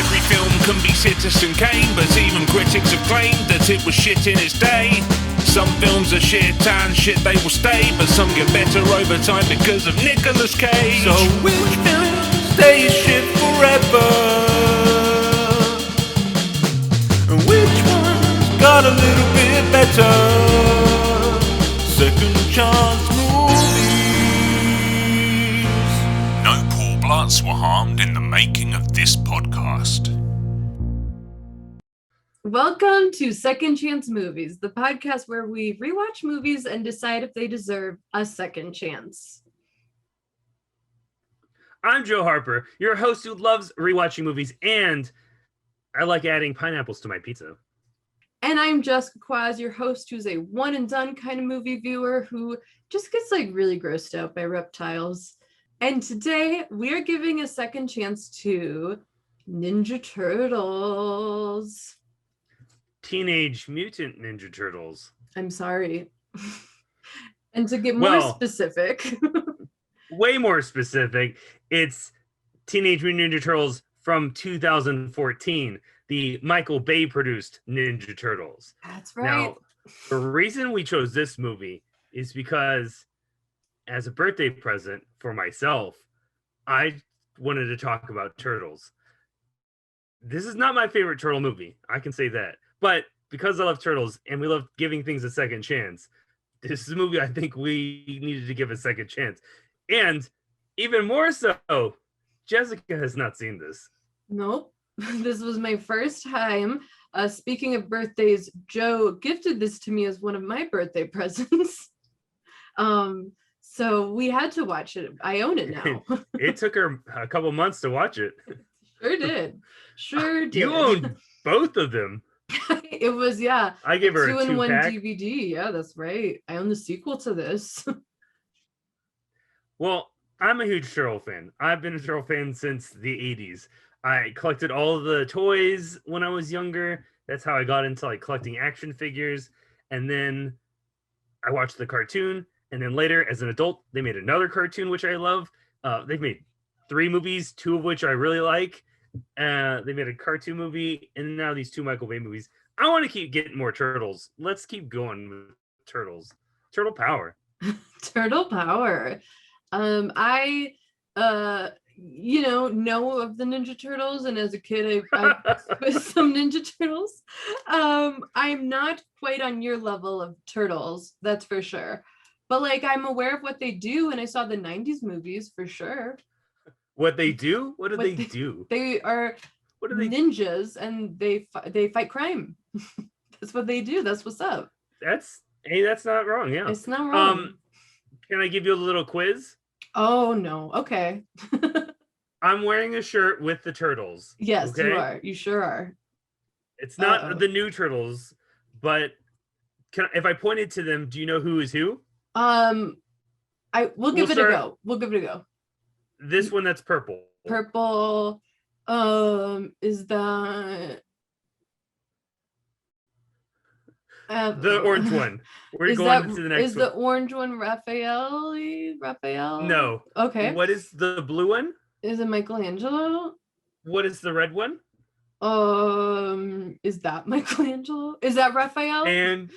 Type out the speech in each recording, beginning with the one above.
every film can be Citizen Kane, but even critics have claimed that it was shit in its day. Some films are shit and shit they will stay, but some get better over time because of Nicolas Cage. So which film stays shit forever? And which one's got a little bit better? Second chance movies. No poor bloods were harmed in the making of this podcast. Welcome to Second Chance Movies, the podcast where we rewatch movies and decide if they deserve a second chance. I'm Joe Harper, your host who loves rewatching movies, and I like adding pineapples to my pizza. And I'm Jessica Quaz, your host who's a one and done kind of movie viewer who just gets really grossed out by reptiles. And today we are giving a second chance to Ninja Turtles. Teenage Mutant Ninja Turtles. I'm sorry. And to get more specific. Way more specific, it's Teenage Mutant Ninja Turtles from 2014, the Michael Bay produced Ninja Turtles. That's right. Now, the reason we chose this movie is because as a birthday present for myself, I wanted to talk about Turtles. This is not my favorite Turtle movie, I can say that. But because I love Turtles and we love giving things a second chance, this is a movie I think we needed to give a second chance. And even more so, Jessica has not seen this. Nope. This was my first time. Speaking of birthdays, Joe gifted this to me as one of my birthday presents. So we had to watch it. I own it now. It took her a couple months to watch it. Sure did. You own both of them. It was, yeah. I gave her a 2-in-1 2-pack. DVD. Yeah, that's right. I own the sequel to this. Well, I'm a huge Turtle fan. I've been a Turtle fan since the 80s. I collected all of the toys when I was younger. That's how I got into collecting action figures. And then I watched the cartoon. And then later, as an adult, they made another cartoon, which I love. They've made 3 movies, 2 of which I really like. They made a cartoon movie, and now these 2 Michael Bay movies. I want to keep getting more Turtles. Let's keep going with Turtles. Turtle power. Turtle power. I know of the Ninja Turtles, and as a kid I with some Ninja Turtles. I'm not quite on your level of Turtles, that's for sure. But I'm aware of what they do, and I saw the 90s movies for sure. What they do? What do they do? They are ninjas, and they fight crime. That's what they do. That's what's up. That's not wrong. Yeah, it's not wrong. Can I give you a little quiz? Oh no. Okay. I'm wearing a shirt with the Turtles. Yes, okay? you are. You sure are. It's not the new Turtles, but if I pointed to them, do you know who is who? We'll give it a go. We'll give it a go. This one that's purple. Purple. Is that the orange one? We're going to the next one. Is the orange one Raphael? No. Okay. What is the blue one? Is it Michelangelo? What is the red one? Is that Michelangelo? Is that Raphael? And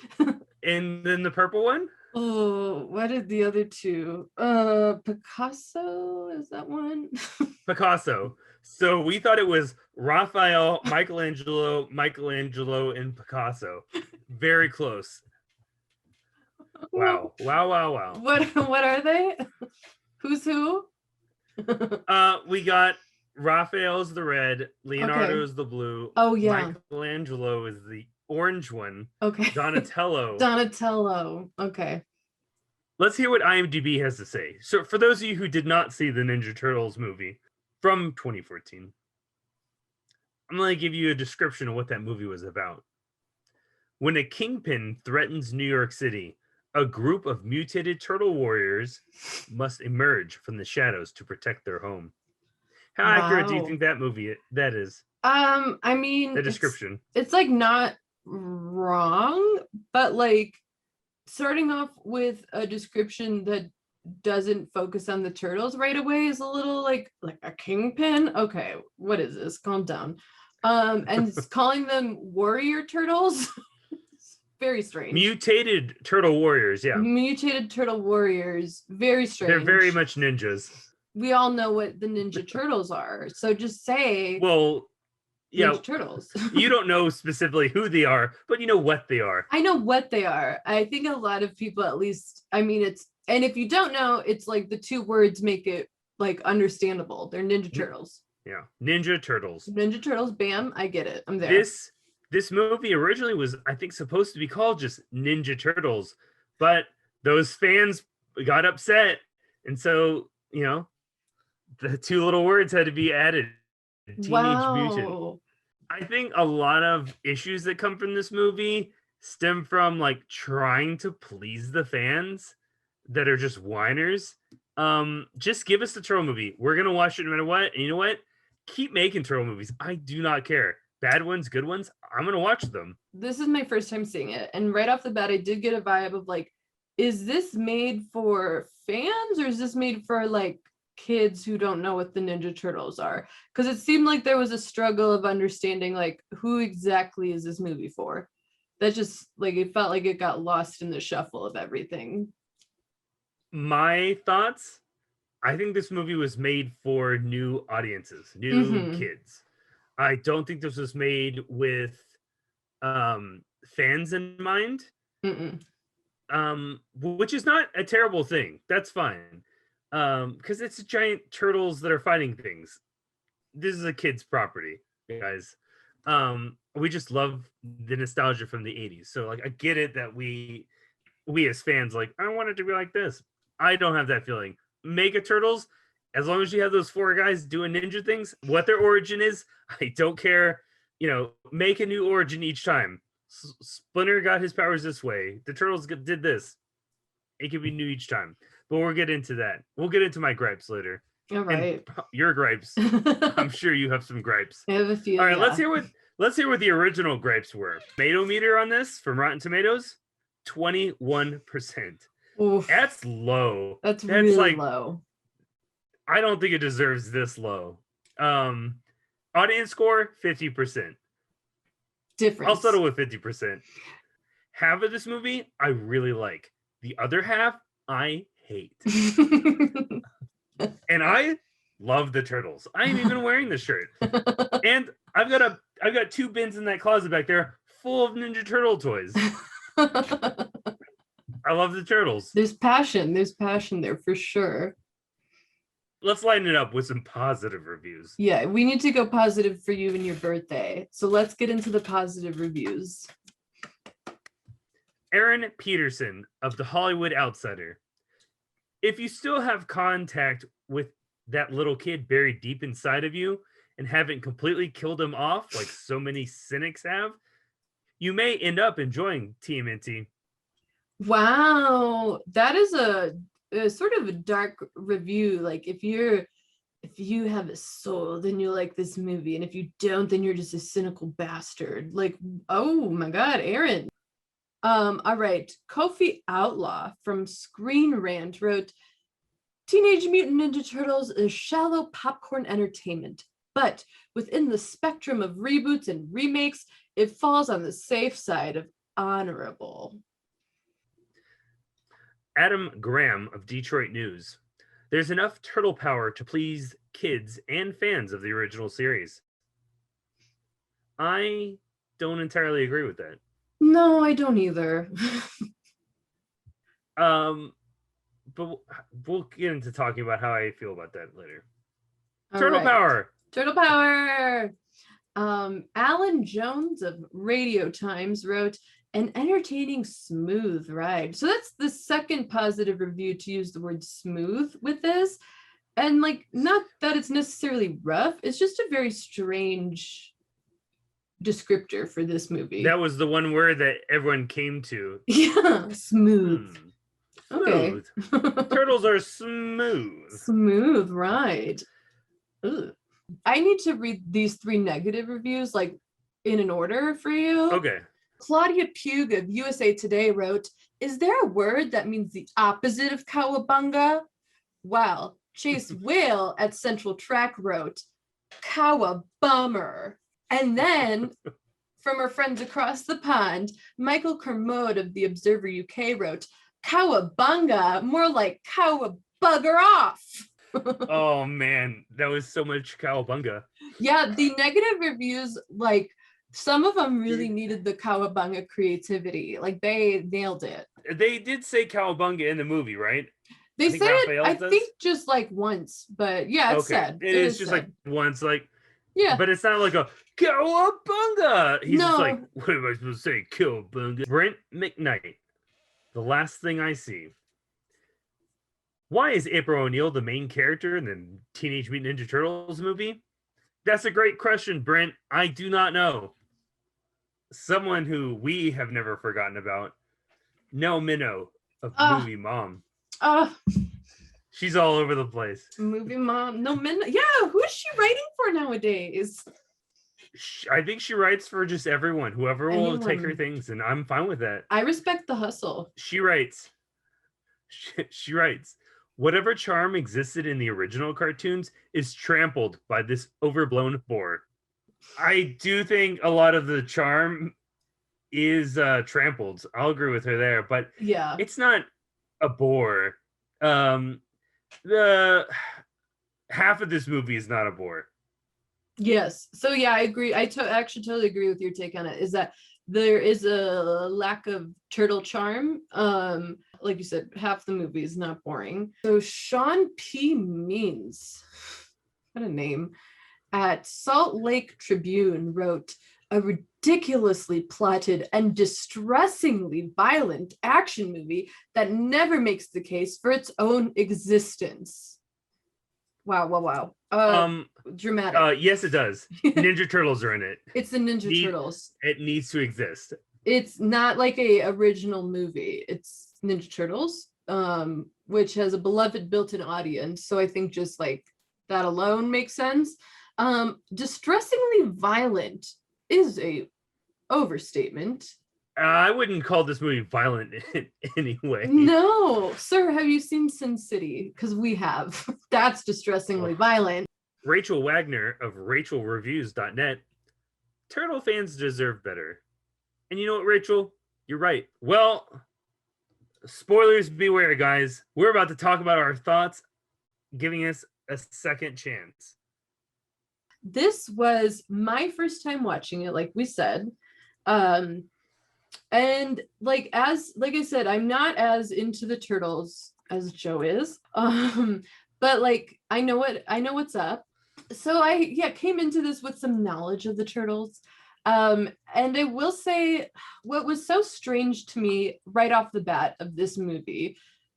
then the purple one? Oh, what are the other 2? Picasso, is that one? Picasso. So we thought it was Raphael, Michelangelo, and Picasso. Very close. Wow. What are they? Who's who? We got Raphael's the red, Leonardo's the blue. Oh yeah. Michelangelo is the orange one. Okay. Donatello. Okay. Let's hear what IMDb has to say. So for those of you who did not see the Ninja Turtles movie from 2014, I'm going to give you a description of what that movie was about. When a kingpin threatens New York City, a group of mutated turtle warriors must emerge from the shadows to protect their home. How accurate do you think that movie that is? I mean, the description. It's not wrong, but starting off with a description that doesn't focus on the turtles right away is a little like a kingpin. Okay, what is this? Calm down. And calling them warrior turtles, very strange. Mutated turtle warriors, yeah. Mutated turtle warriors, very strange. They're very much ninjas. We all know what the Ninja Turtles are, so just say Ninja Turtles. You don't know specifically who they are, but you know what they are. I know what they are. I think a lot of people, at least, I mean, and if you don't know, it's like the two words make it like understandable. They're Ninja Turtles. Yeah, Ninja Turtles. Ninja Turtles, bam, I get it. I'm there. This movie originally was, I think, supposed to be called just Ninja Turtles, but those fans got upset, and so, you know, the two little words had to be added. Teenage Mutant. I think a lot of issues that come from this movie stem from like trying to please the fans that are just whiners. Just give us the turtle movie. We're gonna watch it no matter what. And you know what? Keep making turtle movies. I do not care. Bad ones, good ones, I'm gonna watch them. This is my first time seeing it, and right off the bat, I did get a vibe of like, is this made for fans or is this made for like kids who don't know what the Ninja Turtles are? Because it seemed like there was a struggle of understanding like who exactly is this movie for. That just like, it felt like it got lost in the shuffle of everything. My thoughts, I think this movie was made for new audiences, new kids. I don't think this was made with fans in mind. Which is not a terrible thing. That's fine. Because it's giant turtles that are fighting things. This is a kid's property, guys. We just love the nostalgia from the 80s. So like, I get it that we as fans, like, I want it to be like this. I don't have that feeling. Mega Turtles, as long as you have those four guys doing ninja things, what their origin is, I don't care. You know, make a new origin each time. Splinter got his powers this way. The Turtles did this. It can be new each time. But we'll get into that. We'll get into my gripes later. All right. And your gripes. I'm sure you have some gripes. I have a few. All right, let's hear what the original gripes were. Tomato meter on this from Rotten Tomatoes, 21%. Oof. That's low. That's really like, low. I don't think it deserves this low. Audience score, 50%. Difference. I'll settle with 50%. Half of this movie, I really like. The other half, I hate. And I love the Turtles. I ain't even wearing this shirt. And I've got 2 bins in that closet back there full of Ninja Turtle toys. I love the Turtles. There's passion there for sure. Let's lighten it up with some positive reviews. Yeah, we need to go positive for you and your birthday. So let's get into the positive reviews. Aaron Peterson of The Hollywood Outsider. If you still have contact with that little kid buried deep inside of you and haven't completely killed him off like so many cynics have, you may end up enjoying TMNT. Wow, that is a sort of a dark review. Like if you have a soul, then you like this movie, and if you don't, then you're just a cynical bastard. Like, oh my God, Aaron. All right, Kofi Outlaw from Screen Rant wrote, Teenage Mutant Ninja Turtles is shallow popcorn entertainment, but within the spectrum of reboots and remakes, it falls on the safe side of honorable. Adam Graham of Detroit News. There's enough turtle power to please kids and fans of the original series. I don't entirely agree with that. No, I don't either. But we'll get into talking about how I feel about that later. All Turtle right. power. Turtle power. Alan Jones of Radio Times wrote, an entertaining, smooth ride. So that's the second positive review to use the word smooth with this. And like, not that it's necessarily rough, it's just a very strange descriptor for this movie. That was the one word that everyone came to. Yeah, smooth. Okay. Smooth. Turtles are smooth. Smooth ride. Ugh. I need to read these 3 negative reviews like in an order for you. Okay. Claudia Pugh of USA Today wrote, "Is there a word that means the opposite of cowabunga?" Well, Chase Whale at Central Track wrote, "Cowabummer." And then from our friends across the pond, Michael Kermode of the Observer UK wrote, "Cowabunga, more like cowabugger off." Oh man, that was so much cowabunga. Yeah, the negative reviews, like some of them really needed the cowabunga creativity. Like they nailed it. They did say cowabunga in the movie, right? They said it, Raphael I does? think just like once, but yeah, it's Okay, said. it is just said. like once, like Yeah. but it's not like a cowabunga. He's just like, No. what am I supposed to say? Cowabunga. Brent McKnight. The Last Thing I See. Why is April O'Neil the main character in the Teenage Mutant Ninja Turtles movie? That's a great question, Brent. I do not know. Someone who we have never forgotten about, Nell Minnow of Movie Mom. She's all over the place. Movie Mom. No, yeah, who is she writing for nowadays? I think she writes for just everyone, whoever will take her things, and I'm fine with that. I respect the hustle. She writes, whatever charm existed in the original cartoons is trampled by this overblown boar. I do think a lot of the charm is trampled. I'll agree with her there, but yeah, it's not a bore. The half of this movie is not a bore. Yes. So yeah, I agree. I actually totally agree with your take on it. Is that there is a lack of turtle charm. Like you said, half the movie is not boring. So Sean P. Means, what a name, at Salt Lake Tribune wrote, "A ridiculously plotted and distressingly violent action movie that never makes the case for its own existence." Wow. Dramatic. Yes, it does. Ninja Turtles are in it. It's the Ninja Turtles. It needs to exist. It's not like a original movie. It's Ninja Turtles, which has a beloved built-in audience. So I think just like that alone makes sense. Distressingly violent is a overstatement. I wouldn't call this movie violent in any way. No, sir, have you seen Sin City? Because we have. That's distressingly violent. Rachel Wagner of RachelReviews.net. Turtle fans deserve better. And you know what, Rachel? You're right. Well, spoilers beware, guys. We're about to talk about our thoughts, giving us a second chance. This was my first time watching it, like we said. And like I said, I'm not as into the Turtles as Joe is. But like I know what's up. So I came into this with some knowledge of the Turtles. And I will say what was so strange to me right off the bat of this movie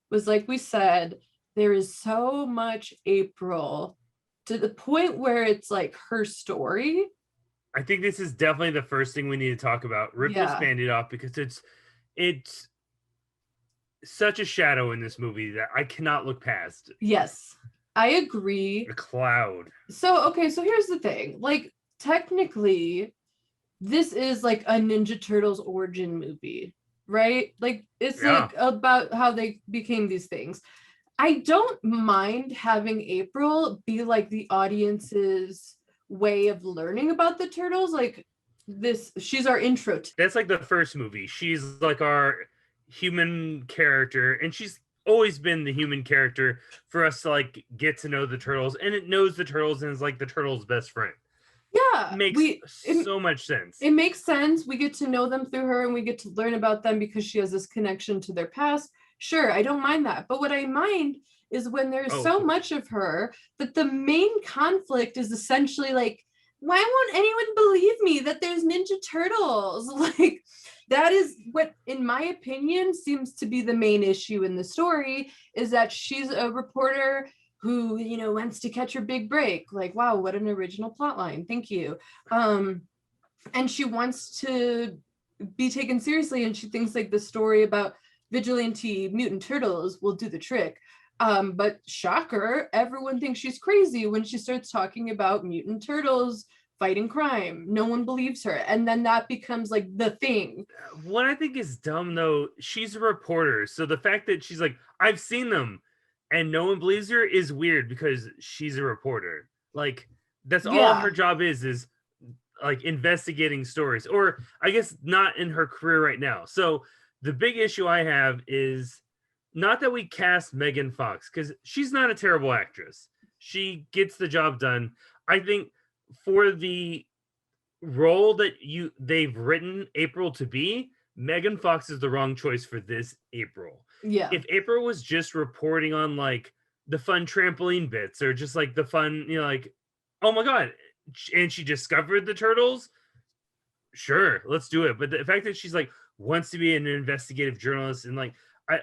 was, like we said, there is so much April to the point where it's like her story. I think this is definitely the first thing we need to talk about. Rip this Band-Aid off, because it's such a shadow in this movie that I cannot look past. Yes, I agree. A cloud. So here's the thing. Like, technically, this is like a Ninja Turtles origin movie, right? Like, it's like about how they became these things. I don't mind having April be like the audience's way of learning about the Turtles. Like, she's our intro. That's like the first movie. She's like our human character, and she's always been the human character for us to like get to know the Turtles, and it knows the Turtles and is like the Turtles' best friend. Yeah, makes so much sense. It makes sense. We get to know them through her, and we get to learn about them because she has this connection to their past. Sure, I don't mind that. But what I mind is when there's so much of her that the main conflict is essentially like, why won't anyone believe me that there's Ninja Turtles? Like, that is what, in my opinion, seems to be the main issue in the story, is that she's a reporter who, wants to catch her big break. Like, wow, what an original plot line. Thank you. And she wants to be taken seriously, and she thinks like the story about vigilante mutant turtles will do the trick. But shocker, everyone thinks she's crazy when she starts talking about mutant turtles fighting crime. No one believes her. And then that becomes like the thing. What I think is dumb though, she's a reporter. So the fact that she's like, I've seen them and no one believes her is weird because she's a reporter. Like that's all her job is like investigating stories, or I guess not in her career right now. So the big issue I have is not that we cast Megan Fox, because she's not a terrible actress. She gets the job done. I think for the role that they've written April to be, Megan Fox is the wrong choice for this April. Yeah. If April was just reporting on like the fun trampoline bits or just like the fun, like, oh my God, and she discovered the turtles, sure, let's do it. But the fact that she's like wants to be an investigative journalist and like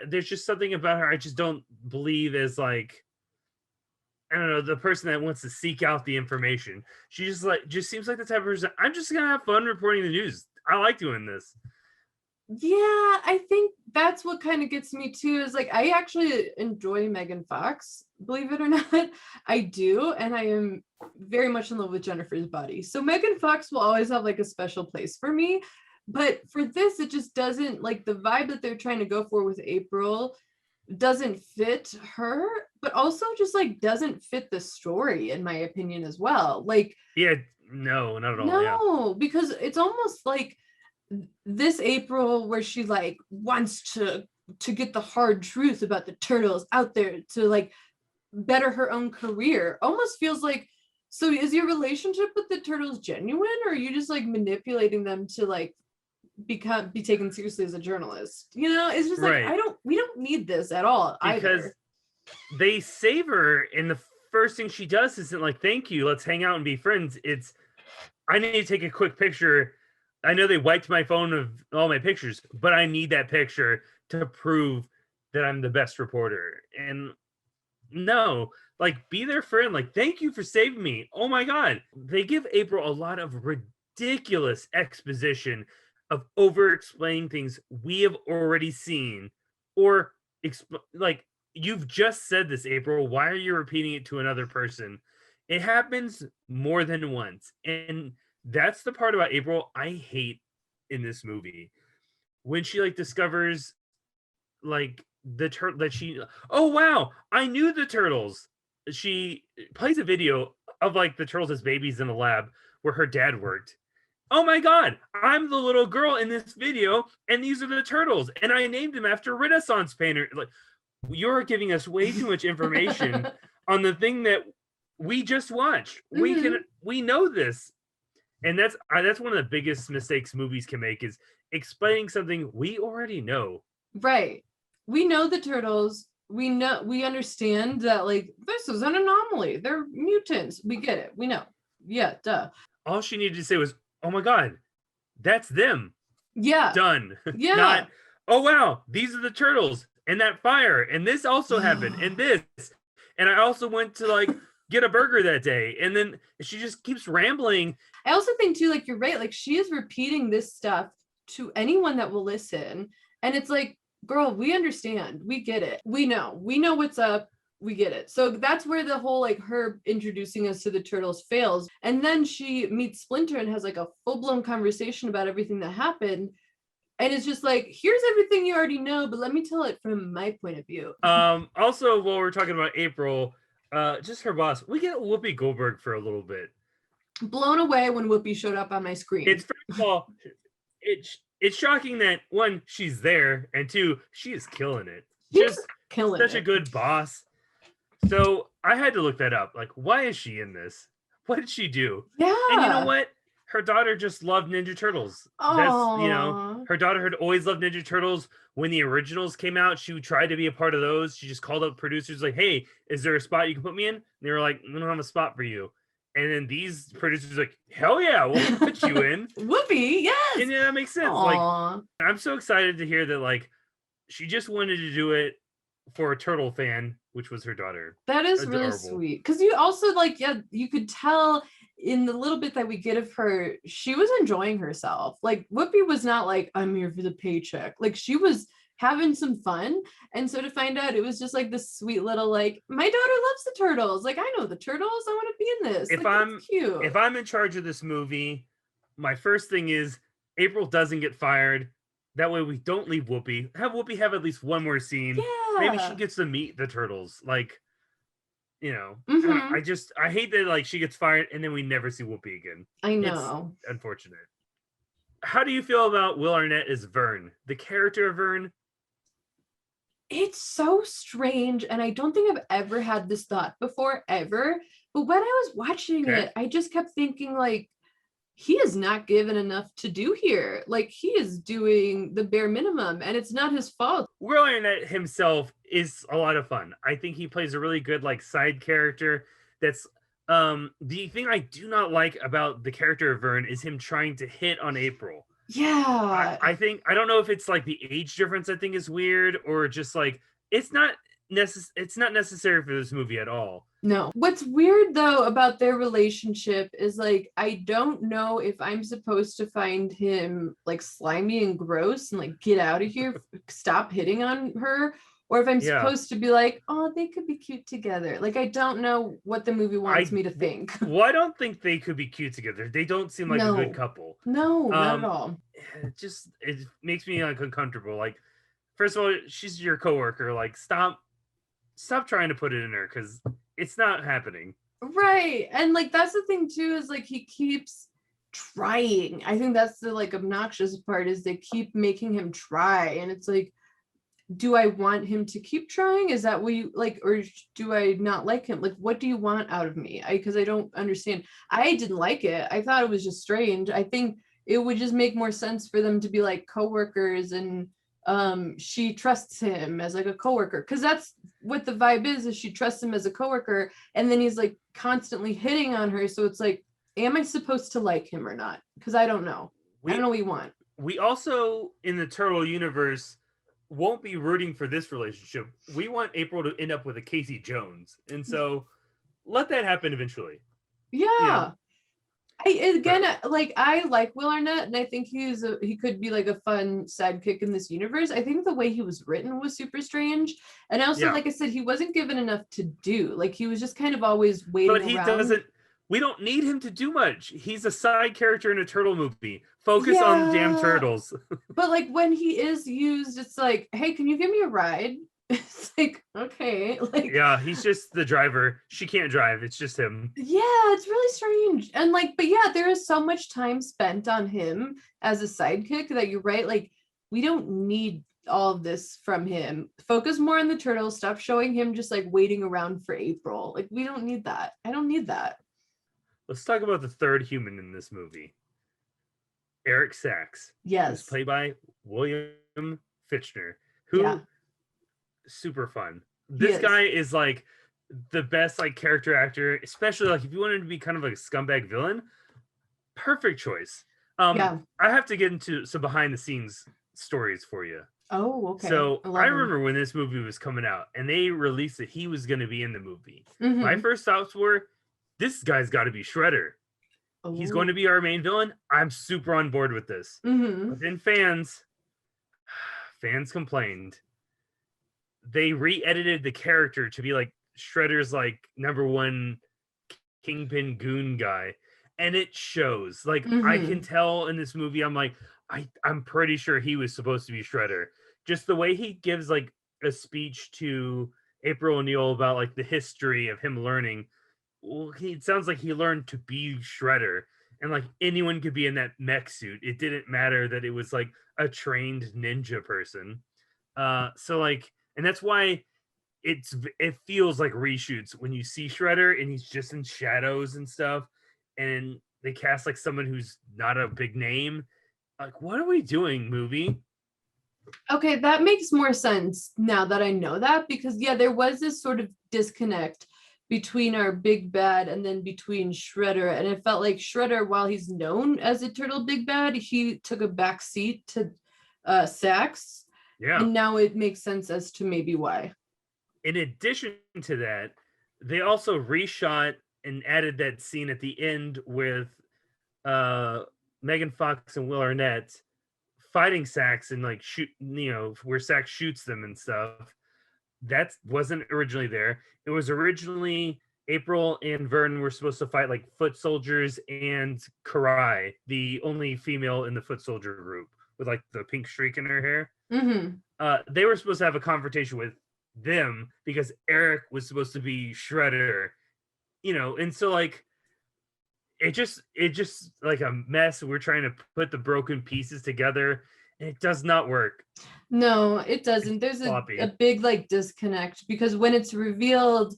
there's just something about her I just don't believe as like, I don't know, the person that wants to seek out the information. She just seems like the type of person, I'm just gonna have fun reporting the news. I like doing this. Yeah, I think that's what kind of gets me too, is like I actually enjoy Megan Fox, believe it or not. I do, and I am very much in love with Jennifer's body. So Megan Fox will always have like a special place for me. But for this, it just doesn't, like the vibe that they're trying to go for with April doesn't fit her, but also just like doesn't fit the story, in my opinion, as well. Like, yeah, no, not at all. No, because it's almost like this April where she like wants to get the hard truth about the turtles out there to like better her own career. Almost feels like, so is your relationship with the turtles genuine, or are you just like manipulating them to like be taken seriously as a journalist? It's just like, we don't need this at all, because either. They save her and the first thing she does isn't like, thank you, let's hang out and be friends. It's, I need to take a quick picture. I know they wiped my phone of all my pictures, but I need that picture to prove that I'm the best reporter. And no, like, be their friend. Like, thank you for saving me. Oh my God. They give April a lot of ridiculous exposition of over-explaining things we have already seen, or like, you've just said this, April. Why are you repeating it to another person? It happens more than once. And that's the part about April I hate in this movie. When she like discovers like the turtle that she, oh wow, I knew the turtles. She plays a video of like the turtles as babies in a lab where her dad worked. Oh my God, I'm the little girl in this video, and these are the turtles, and I named them after Renaissance painter. Like, you're giving us way too much information on the thing that we just watched. Mm-hmm. We know this, and that's one of the biggest mistakes movies can make, is explaining something we already know. Right. We know the turtles. We understand that like this is an anomaly. They're mutants. We get it. We know. Yeah, duh. All she needed to say was, oh my God, that's them. Yeah. Done. Yeah. Not, oh wow, these are the turtles and that fire and this also happened and this. And I also went to like get a burger that day. And then she just keeps rambling. I also think too, like, you're right. Like, she is repeating this stuff to anyone that will listen. And it's like, girl, we understand. We get it. We know what's up. We get it. So that's where the whole like her introducing us to the turtles fails. And then she meets Splinter and has like a full-blown conversation about everything that happened. And it's just like, here's everything you already know, but let me tell it from my point of view. Also, while we're talking about April, just her boss, we get Whoopi Goldberg for a little bit. Blown away when Whoopi showed up on my screen. It's, first of all, it's shocking that one, she's there, and two, she is killing it. She's killing such a good boss. So I had to look that up. Like, why is she in this? What did she do? Yeah. And you know what? Her daughter just loved Ninja Turtles. Aww. That's, her daughter had always loved Ninja Turtles. When the originals came out, she tried to be a part of those. She just called up producers like, hey, is there a spot you can put me in? And they were like, we don't have a spot for you. And then these producers were like, hell yeah, we'll put you in. Whoopi, yes. And yeah, that makes sense. Aww. Like, I'm so excited to hear that, like, she just wanted to do it for a turtle fan, which was her daughter. That is adorable. Really sweet. Because you also like, yeah, you could tell in the little bit that we get of her, she was enjoying herself. Like, Whoopi was not like, I'm here for the paycheck. Like, she was having some fun. And so to find out it was just like this sweet little like, my daughter loves the turtles. Like, I know the turtles. I want to be in this. If like, I'm that's cute. if I'm in charge of this movie, my first thing is April doesn't get fired. That way we don't leave Whoopi. Have Whoopi have at least one more scene. Maybe she Yeah. gets to meet the turtles. Like, you know, Mhm. I hate that like she gets fired and then we never see Whoopi again. I It's know. unfortunate. How do you feel about Will Arnett as Vern? The character of Vern? It's so strange. And I don't think I've ever had this thought before, ever. But when I was watching Okay. it, I just kept thinking, like, he is not given enough to do here. Like, he is doing the bare minimum, and it's not his fault. Will Arnett himself is a lot of fun. I think he plays a really good like side character. That's the thing I do not like about the character of Vern is him trying to hit on April. Yeah. I think I don't know if it's like the age difference I think is weird or just like it's not necessary for this movie at all. No. What's weird though about their relationship is like, I don't know if I'm supposed to find him like slimy and gross and like, get out of here, stop hitting on her, or if I'm supposed to be like, oh, they could be cute together. Like, I don't know what the movie wants me to think. Well, I don't think they could be cute together. They don't seem like a good couple. No, not at all. It makes me like uncomfortable. Like, first of all, she's your coworker. Like, stop trying to put it in her because it's not happening. Right. And like, that's the thing too, is like, he keeps trying. I think that's the like obnoxious part, is they keep making him try. And it's like, do I want him to keep trying? Is that what you like, or do I not like him? Like, what do you want out of me? Because I don't understand. I didn't like it. I thought it was just strange. I think it would just make more sense for them to be like coworkers, and she trusts him as like a coworker, because that's what the vibe is she trusts him as a coworker, and then he's like constantly hitting on her. So it's like, am I supposed to like him or not? Because I don't know. I don't know what you want. We also, in the Turtle universe, won't be rooting for this relationship. We want April to end up with a Casey Jones, and so let that happen eventually. Yeah. I like Will Arnett, and I think he could be like a fun sidekick in this universe. I think the way he was written was super strange, and also, like I said, he wasn't given enough to do. Like, he was just kind of always waiting around. But he doesn't. We don't need him to do much. He's a side character in a turtle movie. Focus on the damn turtles. But like, when he is used, it's like, hey, can you give me a ride? It's like, okay. Like, yeah, he's just the driver. She can't drive. It's just him. Yeah, it's really strange. And like, but yeah, there is so much time spent on him as a sidekick that you're right. Like, we don't need all of this from him. Focus more on the turtles. Stop showing him just like waiting around for April. Like, we don't need that. I don't need that. Let's talk about the third human in this movie. Eric Sachs. Yes. Who's played by William Fichtner, who super fun. This guy is like the best like character actor, especially like if you wanted to be kind of like a scumbag villain. Perfect choice. I have to get into some behind the scenes stories for you. Oh, okay. So I remember when this movie was coming out and they released that he was going to be in the movie. My first thoughts were, this guy's got to be Shredder. He's going to be our main villain. I'm super on board with this. But then fans complained. They re-edited the character to be like Shredder's like number one kingpin goon guy, and it shows. Like I can tell in this movie, I'm like, I'm pretty sure he was supposed to be Shredder. Just the way he gives like a speech to April O'Neil about like the history of him learning. Well, it sounds like he learned to be Shredder, and like anyone could be in that mech suit. It didn't matter that it was like a trained ninja person. So like, and that's why it feels like reshoots when you see Shredder and he's just in shadows and stuff, and they cast like someone who's not a big name. Like, what are we doing, movie? Okay, that makes more sense now that I know that, because there was this sort of disconnect between our big bad and then between Shredder, and it felt like Shredder, while he's known as a turtle big bad, he took a back seat to Sax. And now it makes sense as to maybe why. In addition to that, they also reshot and added that scene at the end with Megan Fox and Will Arnett fighting Sax and like shoot, where Sax shoots them and stuff. That wasn't originally there. It was originally April and Vern were supposed to fight like foot soldiers and Karai, the only female in the foot soldier group with like the pink streak in her hair. They were supposed to have a confrontation with them because Eric was supposed to be Shredder, and so like it just like a mess. We're trying to put the broken pieces together and it does not work. No, it doesn't. There's a big like disconnect because when it's revealed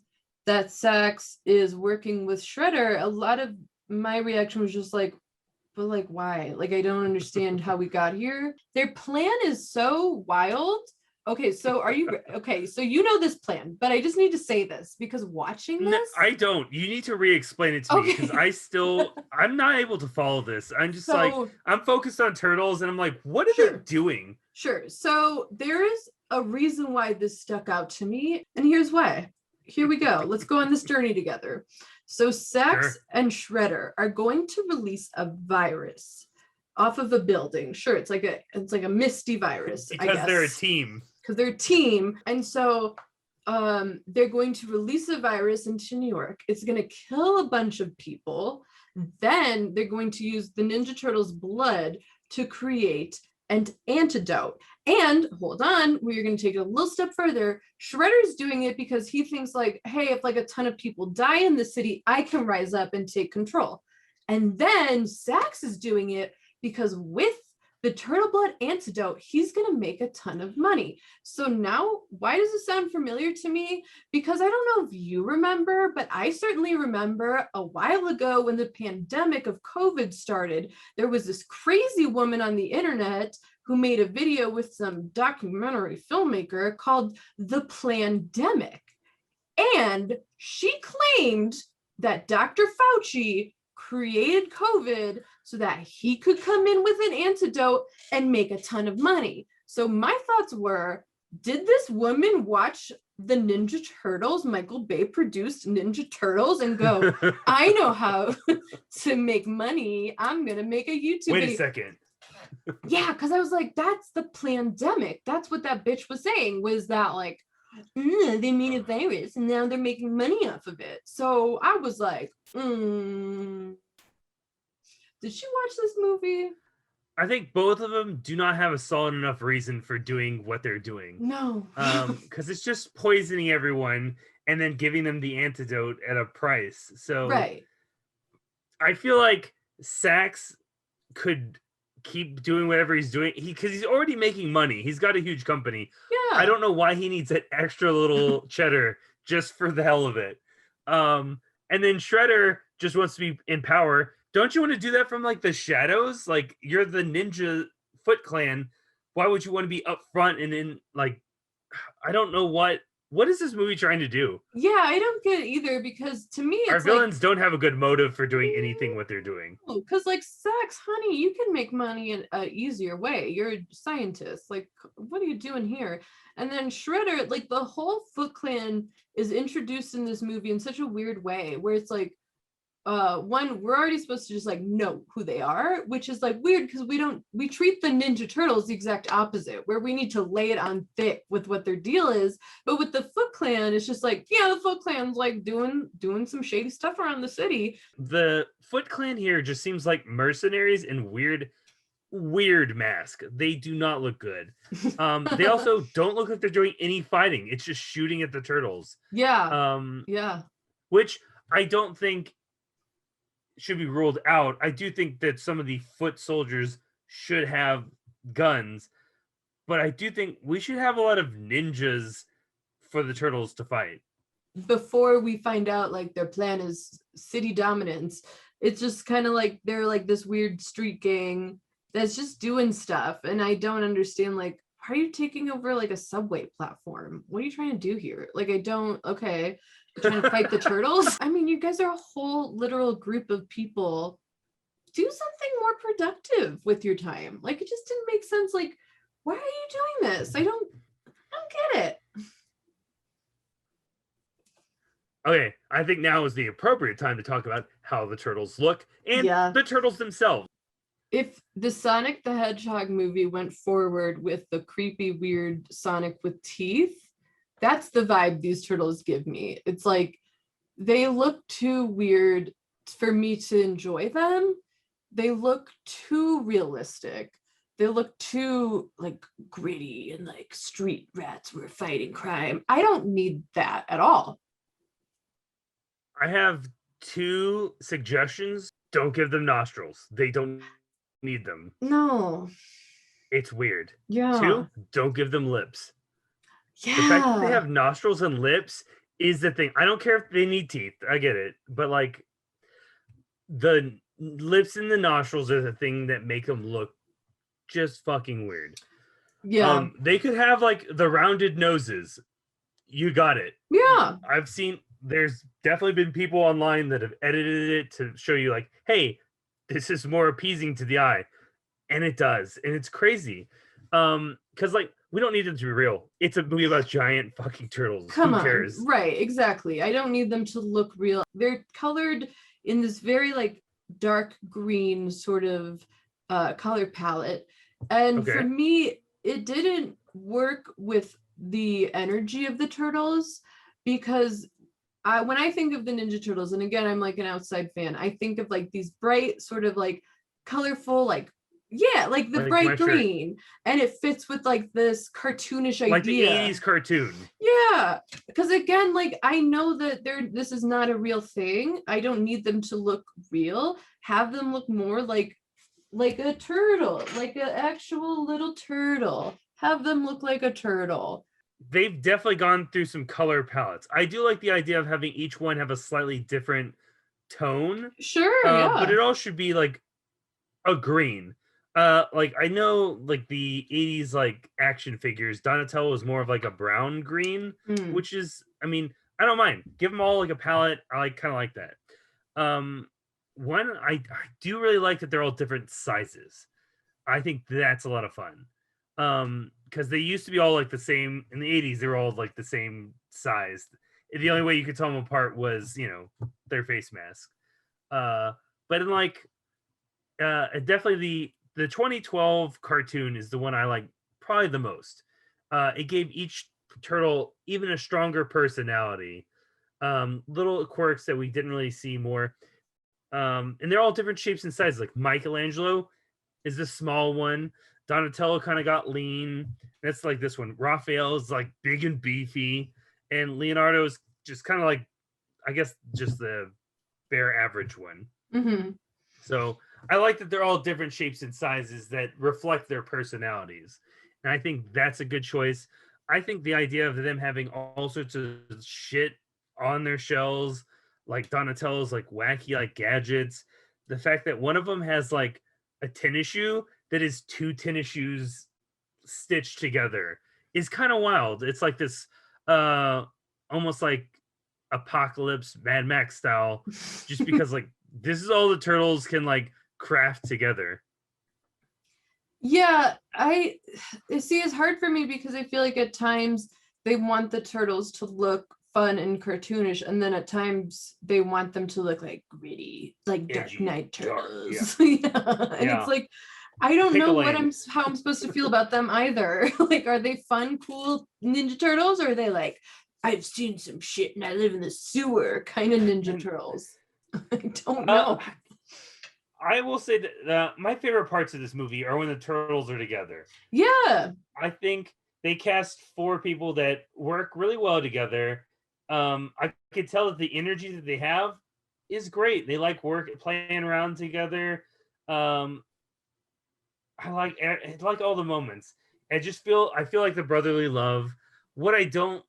that Sax is working with Shredder, a lot of my reaction was just like, but like why? Like I don't understand how we got here. Their plan is so wild. Okay, so are you okay? So you know this plan, but I just need to say this because watching this, no, I don't. You need to re-explain it to me because I'm not able to follow this. I'm just like I'm focused on turtles, and I'm like, what are they doing? Sure. So there is a reason why this stuck out to me, and here's why. Here we go. Let's go on this journey together. So Sax and Shredder are going to release a virus off of a building. Sure, it's like a misty virus. Because they're a team. Because they're a team. And so they're going to release a virus into New York. It's going to kill a bunch of people. Then they're going to use the Ninja Turtles' blood to create an antidote. And hold on, we're going to take it a little step further. Shredder's doing it because he thinks like, hey, if like a ton of people die in the city, I can rise up and take control. And then Sax is doing it because with the turtle blood antidote, he's going to make a ton of money. So now, why does it sound familiar to me? Because I don't know if you remember, but I certainly remember a while ago when the pandemic of COVID started, there was this crazy woman on the internet who made a video with some documentary filmmaker called The Plandemic. And she claimed that Dr. Fauci created COVID so that he could come in with an antidote and make a ton of money. So my thoughts were, did this woman watch the Ninja Turtles, Michael Bay produced Ninja Turtles, and go, I know how to make money. I'm going to make a YouTube video. Wait a second. Yeah, because I was like, that's the plandemic. That's what that bitch was saying, was that like, they made a virus and now they're making money off of it. So I was like, did she watch this movie? I think both of them do not have a solid enough reason for doing what they're doing. No. Because it's just poisoning everyone and then giving them the antidote at a price. So right. I feel like Sax could keep doing whatever he's doing because he's already making money. He's got a huge company. Yeah. I don't know why he needs that extra little cheddar just for the hell of it. And then Shredder just wants to be in power. Don't you want to do that from like the shadows? Like you're the Ninja Foot Clan. Why would you want to be up front and in like, I don't know what is this movie trying to do? Yeah, I don't get it either because to me, it's our villains don't have a good motive for doing anything what they're doing. Because like Sax, honey, you can make money in an easier way. You're a scientist. Like, what are you doing here? And then Shredder, like the whole Foot Clan is introduced in this movie in such a weird way where it's like, one, we're already supposed to just like know who they are, which is like weird because we treat the Ninja Turtles the exact opposite, where we need to lay it on thick with what their deal is. But with the Foot Clan, it's just like, yeah, the Foot Clan's like doing some shady stuff around the city. The Foot Clan here just seems like mercenaries in weird mask. They do not look good. They also don't look like they're doing any fighting. It's just shooting at the turtles. Yeah. Yeah. Which I don't think should be ruled out. I do think that some of the foot soldiers should have guns, but I do think we should have a lot of ninjas for the turtles to fight. Before we find out like their plan is city dominance, it's just kind of like they're like this weird street gang that's just doing stuff. And I don't understand, like, why are you taking over like a subway platform? What are you trying to do here? Like, okay. Trying to fight the turtles? I mean, you guys are a whole literal group of people. Do something more productive with your time. Like, it just didn't make sense. Like, why are you doing this? I don't get it. Okay, I think now is the appropriate time to talk about how the turtles look and Yeah. the turtles themselves. if the Sonic the Hedgehog movie went forward with the creepy, weird Sonic with teeth, that's the vibe these turtles give me. It's like they look too weird for me to enjoy them. They look too realistic. They look too like gritty and like street rats were fighting crime. I don't need that at all. I have 2 suggestions. Don't give them nostrils. They don't need them. No. It's weird. Yeah. 2, don't give them lips. Yeah. The fact that they have nostrils and lips is the thing. I don't care if they need teeth. I get it. But like the lips and the nostrils are the thing that make them look just fucking weird. Yeah. They could have like the rounded noses. You got it. Yeah. There's definitely been people online that have edited it to show you like, hey, this is more appeasing to the eye. And it does. And it's crazy. Because like we don't need them to be real. It's a movie about giant fucking turtles. Come Who cares? on. Right, exactly. I don't need them to look real. They're colored in this very like dark green sort of color palette. And for me, it didn't work with the energy of the turtles because when I think of the Ninja Turtles, and again, I'm like an outside fan, I think of like these bright, sort of like colorful, like, yeah, like the bright green. And it fits with like this cartoonish idea. Like the 80s cartoon. Yeah. Because again, like I know that this is not a real thing. I don't need them to look real. Have them look more like a turtle, like an actual little turtle. Have them look like a turtle. They've definitely gone through some color palettes. I do like the idea of having each one have a slightly different tone. Sure, yeah. But it all should be like a green. Like I know like the 80s like action figures, Donatello is more of like a brown green, which is, I mean, I don't mind. Give them all like a palette. I kind of like that. One, I do really like that they're all different sizes. I think that's a lot of fun. Because they used to be all like the same in the 80s. They were all like the same size. The only way you could tell them apart was, you know, their face mask. But in like definitely the 2012 cartoon is the one I like probably the most. It gave each turtle even a stronger personality. Little quirks that we didn't really see more. And they're all different shapes and sizes. Like Michelangelo is the small one. Donatello kind of got lean. That's like this one. Raphael is like big and beefy. And Leonardo is just kind of like, I guess, just the bare average one. Mm-hmm. So I like that they're all different shapes and sizes that reflect their personalities. And I think that's a good choice. I think the idea of them having all sorts of shit on their shells, like Donatello's like wacky like gadgets, the fact that one of them has like a tennis shoe that is 2 tennis shoes stitched together is kind of wild. It's like this almost like apocalypse Mad Max style, just because like this is all the turtles can like craft together. Yeah, I see it's hard for me because I feel like at times they want the turtles to look fun and cartoonish, and then at times they want them to look like gritty, like Dark Knight Turtles. And it's like I don't know how I'm supposed to feel about them either. Like, are they fun, cool Ninja Turtles, or are they like, I've seen some shit and I live in the sewer kind of Ninja Turtles? I don't know. I will say that my favorite parts of this movie are when the turtles are together. Yeah. I think they cast 4 people that work really well together. I could tell that the energy that they have is great. They like playing around together. I like all the moments. I feel like the brotherly love. What I don't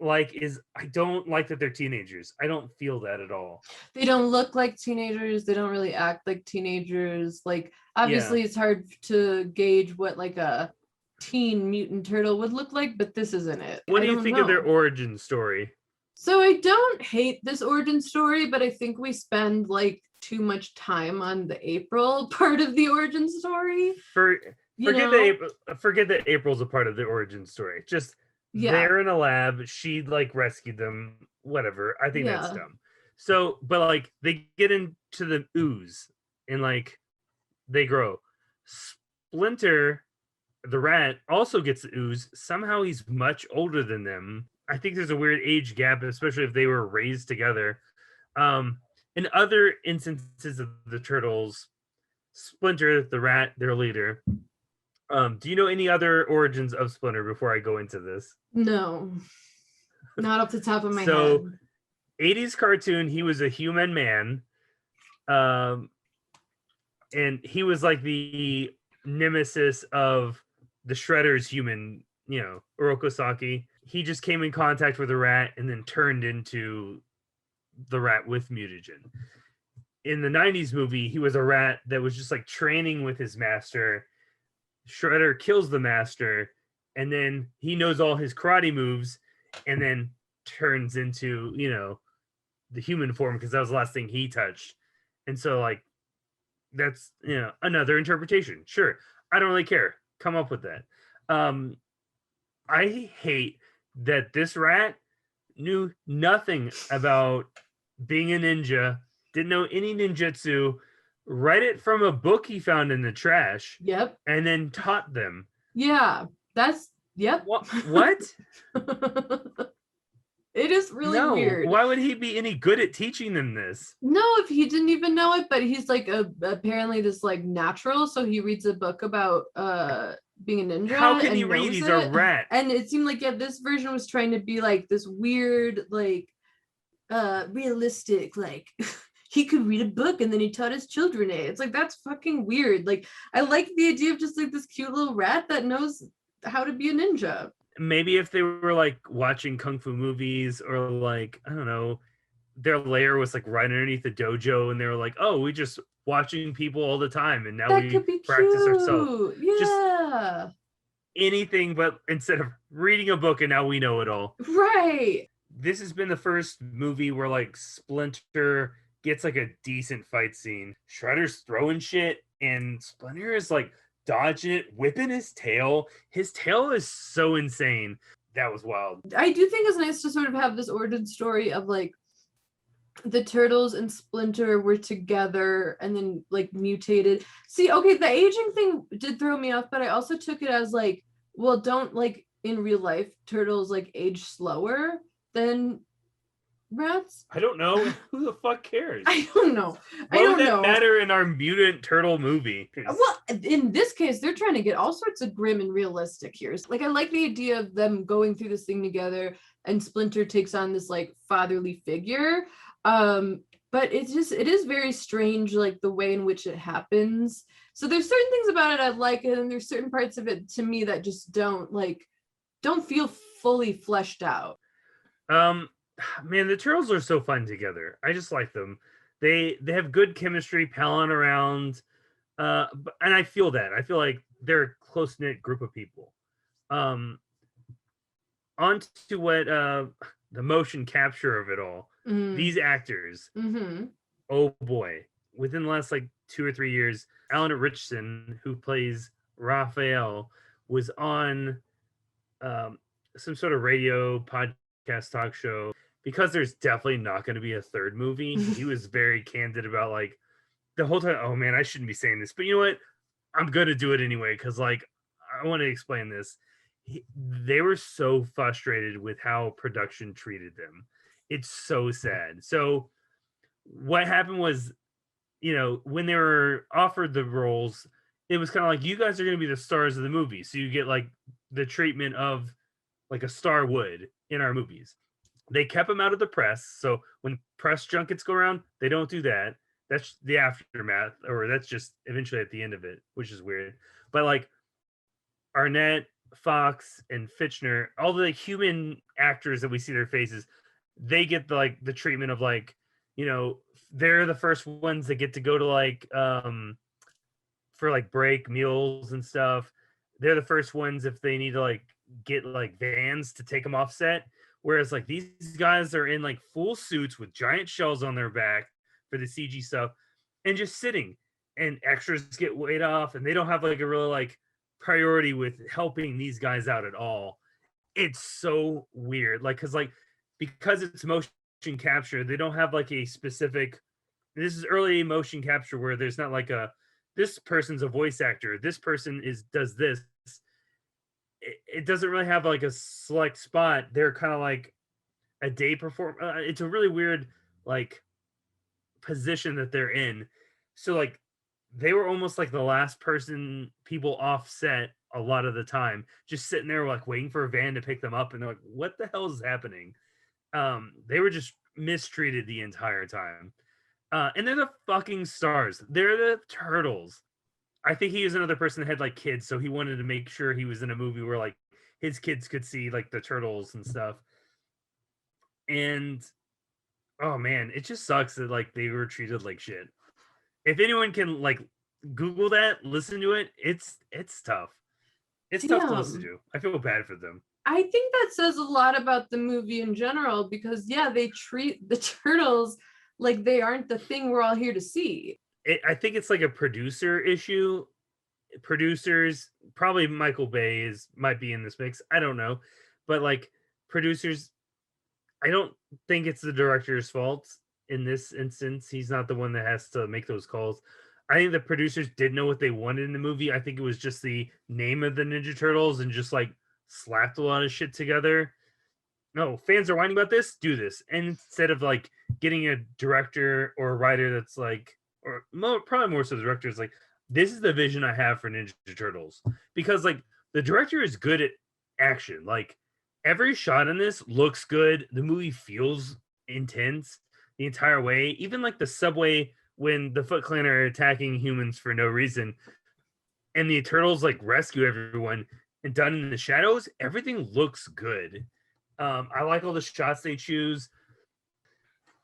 like is I don't like that they're teenagers. I don't feel that at all. They don't look like teenagers. They don't really act like teenagers. Like obviously it's hard to gauge what like a teen mutant turtle would look like, but this isn't it. What do you think of their origin story? So I don't hate this origin story, but I think we spend like too much time on the April part of the origin story. Forget that April's a part of the origin story. Just they're in a lab. She like rescued them. Whatever. I think that's dumb. So, but like they get into the ooze and like they grow. Splinter, the rat, also gets the ooze. Somehow he's much older than them. I think there's a weird age gap, especially if they were raised together. In other instances of the turtles, Splinter, the rat, their leader. Do you know any other origins of Splinter before I go into this? No, not off the top of my So, head. 80s cartoon, he was a human man. And he was like the nemesis of the Shredder's human, Orokosaki. He just came in contact with a rat and then turned into the rat with mutagen. In the 90s movie, he was a rat that was just like training with his master. Shredder kills the master, and then he knows all his karate moves and then turns into, the human form because that was the last thing he touched. And so, like, that's, another interpretation. Sure. I don't really care. Come up with that. I hate that this rat knew nothing about being a ninja, didn't know any ninjutsu, read it from a book he found in the trash. Yep. And then taught them. Yeah, yep. What? It is really weird. Why would he be any good at teaching them this? No, if he didn't even know it, but he's like apparently this like natural, so he reads a book about being a ninja. How can he read? He's a rat. And it seemed like this version was trying to be like this weird, like realistic, like he could read a book and then he taught his children it. It's like, that's fucking weird. Like, I like the idea of just like this cute little rat that knows how to be a ninja. Maybe if they were like watching kung fu movies, or like, I don't know, their lair was like right underneath the dojo and they were like, oh, we just watching people all the time and now that we could be practice cute. ourselves. Yeah. Just anything, but instead of reading a book and now we know it all. Right. This has been the first movie where like Splinter gets like a decent fight scene. Shredder's throwing shit and Splinter is like dodging it, whipping his tail. His tail is so insane. That was wild. I do think it's nice to sort of have this origin story of like the Turtles and Splinter were together and then like mutated. See, okay, the aging thing did throw me off, but I also took it as like, well, don't like in real life Turtles like age slower than rats? I don't know. Who the fuck cares? I don't know. Why would that matter in our mutant turtle movie? Well, in this case, they're trying to get all sorts of grim and realistic here. Like, I like the idea of them going through this thing together and Splinter takes on this like fatherly figure. But it is very strange, like the way in which it happens. So there's certain things about it I like, and there's certain parts of it to me that just don't feel fully fleshed out. Man, the Turtles are so fun together. I just like them. They have good chemistry, palling around, and I feel that. I feel like they're a close-knit group of people. On to what the motion capture of it all. These actors, oh boy, within the last like 2 or 3 years, Alan Ritchson, who plays Raphael, was on some sort of radio podcast talk show. Because there's definitely not going to be a third movie, he was very candid about like the whole time. Oh man, I shouldn't be saying this, but you know what? I'm going to do it anyway because like I want to explain this. They were so frustrated with how production treated them. It's so sad. So what happened was, when they were offered the roles, it was kind of like, you guys are going to be the stars of the movie. So you get like the treatment of like a star would in our movies. They kept them out of the press. So when press junkets go around, they don't do that. That's the aftermath, or that's just eventually at the end of it, which is weird. But like Arnett, Fox, and Fitchner, all the human actors that we see their faces, they get the treatment of like, they're the first ones that get to go to like for like break meals and stuff. They're the first ones if they need to like get like vans to take them off set. Whereas like these guys are in like full suits with giant shells on their back for the CG stuff and just sitting, and extras get weighed off and they don't have like a real like priority with helping these guys out at all. It's so weird. Like, because it's motion capture, they don't have like a specific, this is early motion capture where there's not like a this person's a voice actor, this person does this. It doesn't really have like a select spot. They're kind of like a day perform. It's a really weird like position that they're in. So like they were almost like the last person people offset a lot of the time, just sitting there like waiting for a van to pick them up, and they're like, "What the hell is happening?" They were just mistreated the entire time. And they're the fucking stars. They're the turtles. I think he was another person that had like kids, so he wanted to make sure he was in a movie where like his kids could see like the turtles and stuff. And oh man, it just sucks that like they were treated like shit. If anyone can like Google that, listen to it, it's tough. It's tough to listen to. I feel bad for them. I think that says a lot about the movie in general, because yeah, they treat the turtles like they aren't the thing we're all here to see. I think it's like a producer issue. Producers, probably Michael Bay might be in this mix. I don't know, but like producers, I don't think it's the director's fault in this instance. He's not the one that has to make those calls. I think the producers did know what they wanted in the movie. I think it was just the name of the Ninja Turtles and just like slapped a lot of shit together. No, fans are whining about this, do this. And instead of like getting a director or a writer that's like, or probably more so the director is like, this is the vision I have for Ninja Turtles. Because like the director is good at action. Like every shot in this looks good. The movie feels intense the entire way. Even like the subway when the Foot Clan are attacking humans for no reason and the turtles like rescue everyone and done in the shadows, everything looks good. I like all the shots they choose.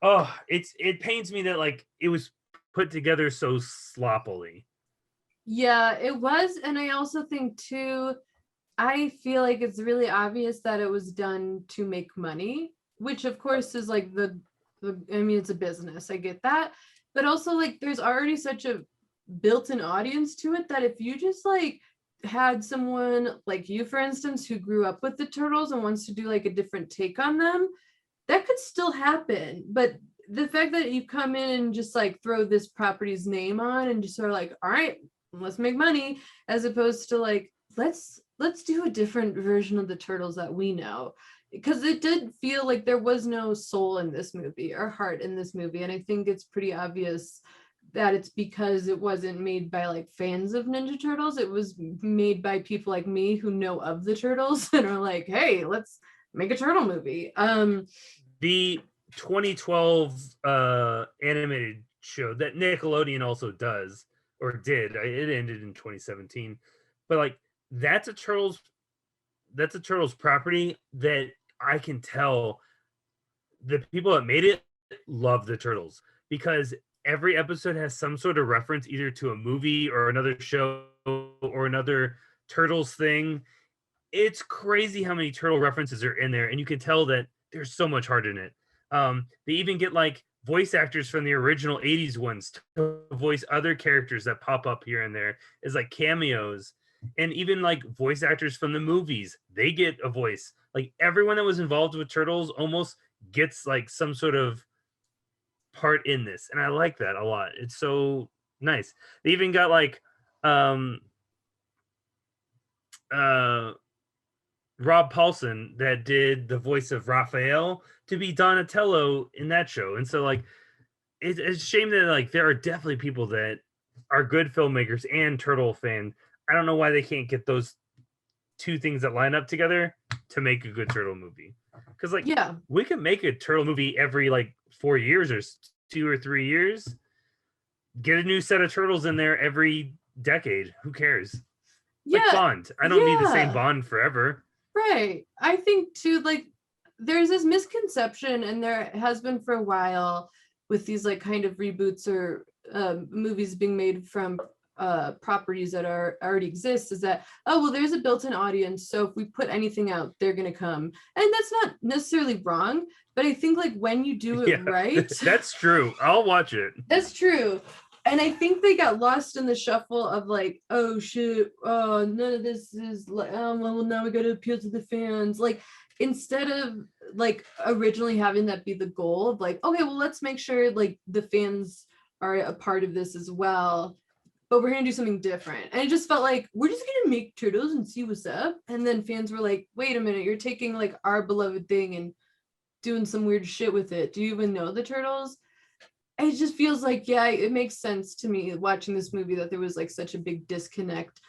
Oh, it pains me that like it was put together so sloppily. Yeah, it was. And I also think too, I feel like it's really obvious that it was done to make money, which of course is like I mean, it's a business. I get that. But also like there's already such a built-in audience to it that if you just like had someone like you, for instance, who grew up with the turtles and wants to do like a different take on them, that could still happen. But the fact that you come in and just like throw this property's name on and just sort of like, all right, let's make money, as opposed to like, let's do a different version of the turtles that we know. Because it did feel like there was no soul in this movie or heart in this movie. And I think it's pretty obvious that it's because it wasn't made by like fans of Ninja Turtles. It was made by people like me who know of the turtles and are like, hey, let's make a turtle movie. The 2012 animated show that Nickelodeon also does or did, it ended in 2017, but like that's a turtles property that I can tell the people that made it love the turtles, because every episode has some sort of reference either to a movie or another show or another turtles thing. It's crazy how many turtle references are in there, and you can tell that there's so much heart in it. They even get like voice actors from the original 80s ones to voice other characters that pop up here and there as like cameos. And even like voice actors from the movies, they get a voice. Like everyone that was involved with turtles almost gets like some sort of part in this, and I like that a lot. It's so nice. They even got like Rob Paulson that did the voice of Raphael to be Donatello in that show. And so like it's a shame that like there are definitely people that are good filmmakers and turtle fan. I don't know why they can't get those two things that line up together to make a good turtle movie. Because like, yeah, we can make a turtle movie every like 4 years or 2 or 3 years. Get a new set of turtles in there every decade. Who cares? Yeah, like Bond. I don't need the same Bond forever. Right. I think too, like there's this misconception, and there has been for a while with these like kind of reboots or movies being made from properties that already exist, is that, oh well, there's a built-in audience, so if we put anything out, they're gonna come. And that's not necessarily wrong, but I think like when you do it right, that's true. I'll watch it. That's true. And I think they got lost in the shuffle of like, oh shit, oh none of this is like, oh well, now we got to appeal to the fans. Like instead of like originally having that be the goal of like, okay, well let's make sure like the fans are a part of this as well. but we're gonna do something different. And it just felt like we're just gonna make turtles and see what's up. And then fans were like, wait a minute, you're taking like our beloved thing and doing some weird shit with it. Do you even know the turtles? It just feels like, yeah, it makes sense to me watching this movie that there was like such a big disconnect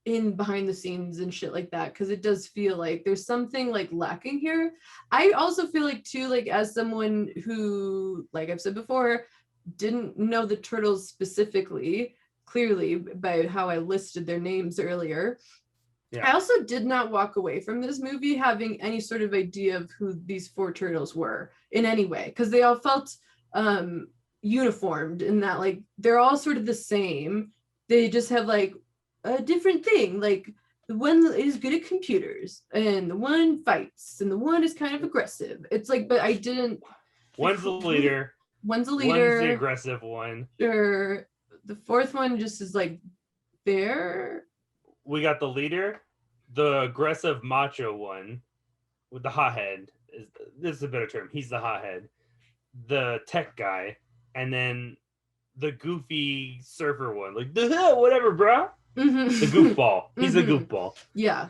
in behind the scenes and shit like that, because it does feel like there's something like lacking here. I also feel like too, like as someone who, like I've said before, didn't know the turtles specifically, clearly by how I listed their names earlier. Yeah. I also did not walk away from this movie having any sort of idea of who these 4 turtles were in any way, because they all felt uniformed in that like they're all sort of the same. They just have like a different thing. Like the one is good at computers and the one fights and the one is kind of aggressive. It's like, but I didn't. One's the leader. One's the leader. One's the aggressive one. Sure. The 4th one just is like there. We got the leader, the aggressive macho one with the hothead. This is a better term. He's the hothead. The tech guy, and then the goofy surfer one. Like, whatever, bro. Mm-hmm. The goofball. He's a goofball. Yeah.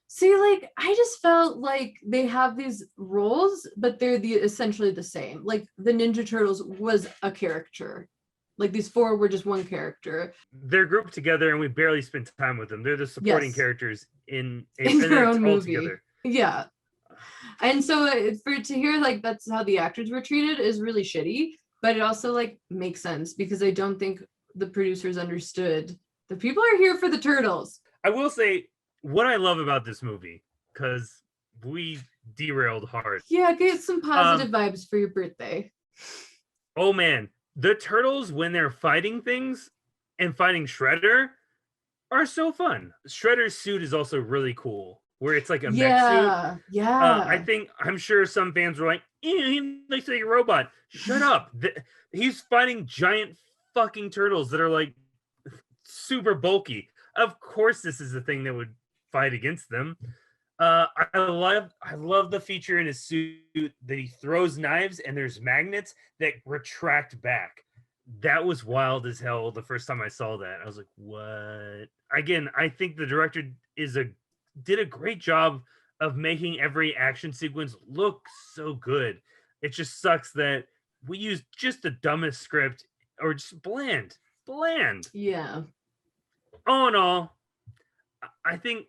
See, like, I just felt like they have these roles, but they're essentially the same. Like, the Ninja Turtles was a character. Like, these 4 were just one character. They're grouped together, and we barely spent time with them. They're the supporting characters in their own movie. Together. Yeah. And so to hear, like, that's how the actors were treated is really shitty. But it also, like, makes sense, because I don't think the producers understood the people are here for the turtles. I will say what I love about this movie, because we derailed hard. Yeah, get some positive vibes for your birthday. Oh man, the turtles when they're fighting things and fighting Shredder are so fun. Shredder's suit is also really cool, where it's like a mech suit. Yeah. I'm sure some fans were like, he looks like a robot. Shut up. He's fighting giant fucking turtles that are like super bulky. Of course this is the thing that would fight against them. I love the feature in his suit that he throws knives and there's magnets that retract back. That was wild as hell the first time I saw that. I was like, what? Again, I think the director did a great job of making every action sequence look so good. It just sucks that we used just the dumbest script, or just bland. Yeah. All in all, I think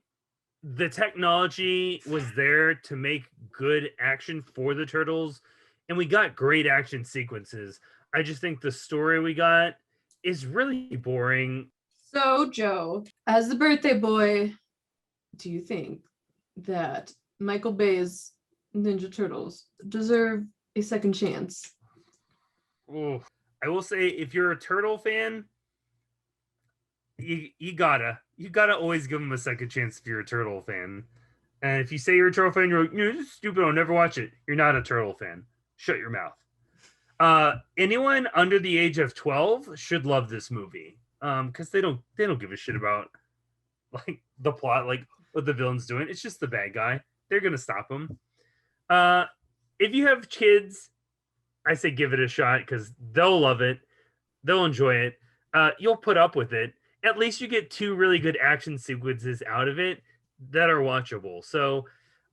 the technology was there to make good action for the turtles, and we got great action sequences. I just think the story we got is really boring. So, Joe, as the birthday boy, do you think that Michael Bay's Ninja Turtles deserve a second chance? Ooh. I will say, if you're a turtle fan, you gotta always give them a second chance if you're a turtle fan. And if you say you're a turtle fan, you're like, this is stupid, I'll never watch it. You're not a turtle fan. Shut your mouth. Anyone under the age of 12 should love this movie. Because they don't give a shit about like the plot, like what the villain's doing. It's just the bad guy. They're gonna stop him. If you have kids, I say give it a shot, because they'll love it. They'll enjoy it. You'll put up with it. At least you get 2 really good action sequences out of it that are watchable. So,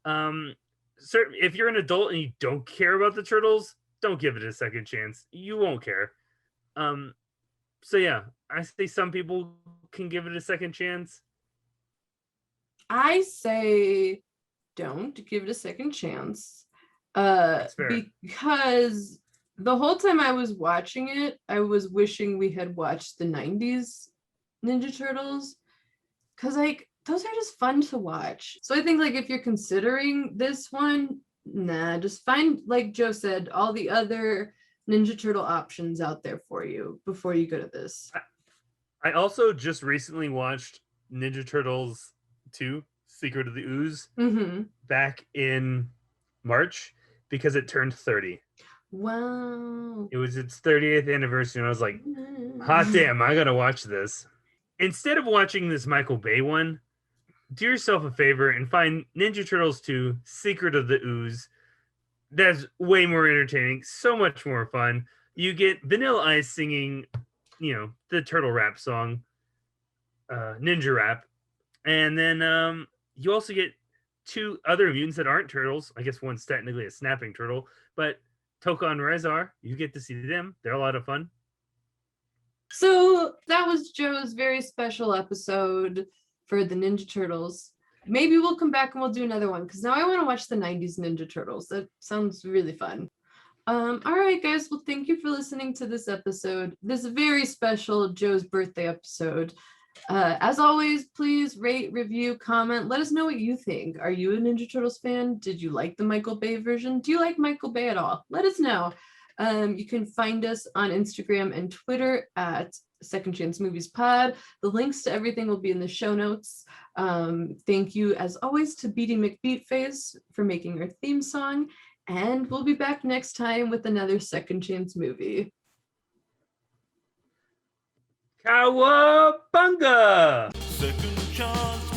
if you're an adult and you don't care about the turtles, don't give it a second chance. You won't care. So yeah, I say some people can give it a second chance. I say don't give it a second chance. Because the whole time I was watching it, I was wishing we had watched the 90s Ninja Turtles, because like those are just fun to watch. So I think like if you're considering this one, just find, like Joe said, all the other Ninja Turtle options out there for you before you go to this. I also just recently watched Ninja Turtles 2, Secret of the Ooze, back in March, because it turned 30. Wow. It was its 30th anniversary, and I was like, hot damn, I gotta watch this. Instead of watching this Michael Bay one, do yourself a favor and find Ninja Turtles 2, Secret of the Ooze. That's way more entertaining, so much more fun. You get Vanilla Ice singing the turtle rap song, Ninja Rap. And then you also get 2 other mutants that aren't turtles. I guess one's technically a snapping turtle, but Toka and Rezar, you get to see them. They're a lot of fun. So that was Joe's very special episode for the Ninja Turtles. Maybe we'll come back and we'll do another one because now I want to watch the 90s Ninja Turtles. That sounds really fun. All right, guys. Well, thank you for listening to this episode. This very special Joe's birthday episode. As always, please rate, review, comment. Let us know what you think. Are you a Ninja Turtles fan? Did you like the Michael Bay version? Do you like Michael Bay at all? Let us know. You can find us on Instagram and Twitter at Second Chance Movies Pod. The links to everything will be in the show notes. Thank you, as always, to Beaty McBeatface for making our theme song. And we'll be back next time with another Second Chance movie. Cowabunga! Second chance